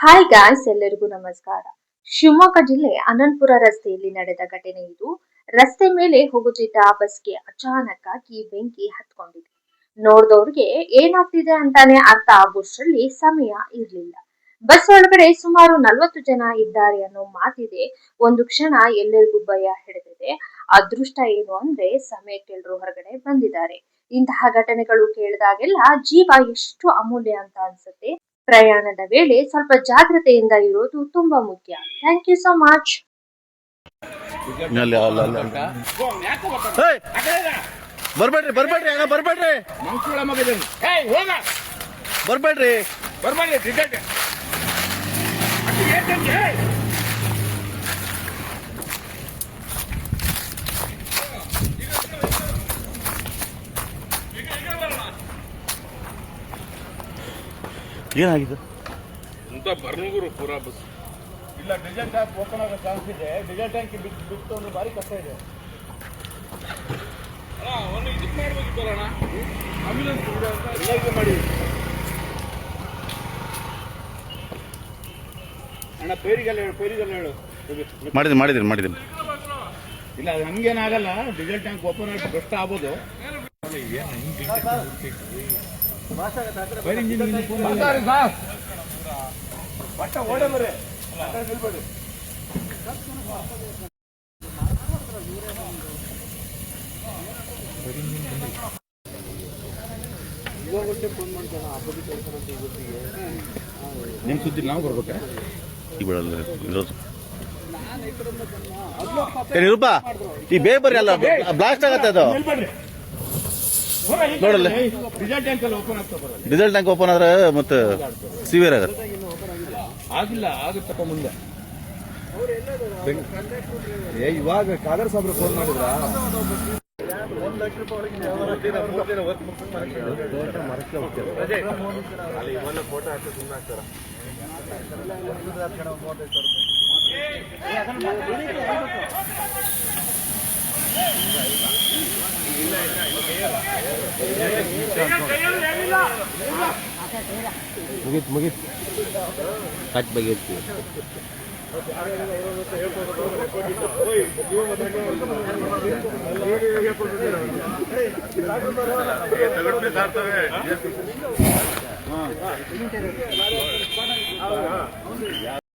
Hi guys, ಎಲ್ಲರಿಗೂ ನಮಸ್ಕಾರ. ಶಿವಮೊಗ್ಗ ಜಿಲ್ಲೆ ಅನಂತಪುರ ರಸ್ತೆಯಲ್ಲಿ ನಡೆದ ಘಟನೆ ಇದು. ರಸ್ತೆ ಮೇಲೆ ಹೋಗುತ್ತಿದ್ದ ಬಸ್ಗೆ ಅಚಾನಕ್ ಆಗಿ ಬೆಂಕಿ ಹತ್ಕೊಂಡಿದೆ. ನೋಡ್ದವ್ರಿಗೆ ಏನಾಗ್ತಿದೆ ಅಂತಾನೆ ಅರ್ಥ ಆಗೋಷ್ಟ್ರಲ್ಲಿ ಸಮಯ ಇರ್ಲಿಲ್ಲ. ಬಸ್ ಒಳಗಡೆ ಸುಮಾರು 40 ಜನ ಇದ್ದಾರೆ ಅನ್ನೋ ಮಾತಿದೆ. ಒಂದು ಕ್ಷಣ ಎಲ್ಲರಿಗೂ ಭಯ ಹಿಡಿದಿದೆ. ಅದೃಷ್ಟ ಏನು ಅಂದ್ರೆ ಸಮಯಕ್ಕೆ ಎಲ್ರು ಹೊರಗಡೆ ಬಂದಿದ್ದಾರೆ. ಇಂತಹ ಘಟನೆಗಳು ಕೇಳಿದಾಗೆಲ್ಲ ಜೀವ ಎಷ್ಟು ಅಮೂಲ್ಯ ಅಂತ ಅನ್ಸುತ್ತೆ. ಪ್ರಯಾಣದ ವೇಳೆ ಸ್ವಲ್ಪ ಜಾಗ್ರತೆಯಿಂದ ಇರೋದು ತುಂಬಾ ಮುಖ್ಯ. Thank you so much. ಬರ್ಬೇಡ್ರಿ ಬರ್ಬೇಡ್ರಿ ಅಣ್ಣ ಬರ್ಬೇಡ್ರಿ ಬರ್ಬೇಡ್ರಿ ಬರ್ಬೇಡ್ರಿ ಏನಾಗಿದೆ ಅಂತ ಬರ್ನೂರು ಪೂರಾ ಬಸ್ ಇಲ್ಲ. ಡೀಸೆಲ್ ಟ್ಯಾಂಕ್ ಓಪನ್ ಆಗೋ ಚಾನ್ಸ್ ಇದೆ. ಡೀಸೆಲ್ ಟ್ಯಾಂಕ್ ಬಿಟ್ಟು ಒಂದು ಬಾರಿ ಕಷ್ಟ ಇದೆ. ಅವನು ಇದಕ್ಕೆ ಮಾಡ್ಬೇಕಿತ್ತಲ್ಲ ಅಣ್ಣ, ಆಂಬ್ಯುಲೆನ್ಸ್ ಎಲ್ಲರಿಗೂ ಮಾಡಿ ಅಣ್ಣ. ಪೇರಿಗೆಲ್ಲ ಹೇಳು ಮಾಡಿದ್ದೀನಿ. ಇಲ್ಲ, ಅದು ಹಂಗೇನಾಗಲ್ಲ. ಡೀಸೆಲ್ ಟ್ಯಾಂಕ್ ಓಪನ್ ಆಗಿ ಕಷ್ಟ ಆಗ್ಬೋದು. ಓಡೇ ಮರೆ ನಿಲ್ಬೇಡಿ. ನಿಮ್ಮ ಸುದ್ದಿ ನಾವು ಬರ್ಬೇಕಾ ನಿರೂಪ ಈ ಬೇಗ ಬರ್ರಿ. ಅಲ್ಲ ಬ್ಲಾಸ್ಟ್ ಆಗತ್ತೆ ಅದು. ನೋಡಲ್ಲ ಡೀಸೆಲ್ ಟ್ಯಾಂಕ್ ಓಪನ್ ಆದ್ರೆ ಮತ್ತೆ ಸಿವಿಯರ್ ಆಗತ್ತೆ. ಆಗಿಲ್ಲ, ಆಗುತ್ತಪ್ಪ ಮುಂದೆ. ಇವಾಗ ಕಾದರ್ ಸಾಬ್ರು ಫೋನ್ ಮಾಡಿದ್ರ ಫೋಟೋ ಹಾಕಿ ಸುಮ್ಮನೆ ಹಾಕ್ತಾರ. ಮುಗೀತು ಕಟ್ ಬಗೆಹರಿಸ್ತೀವಿ.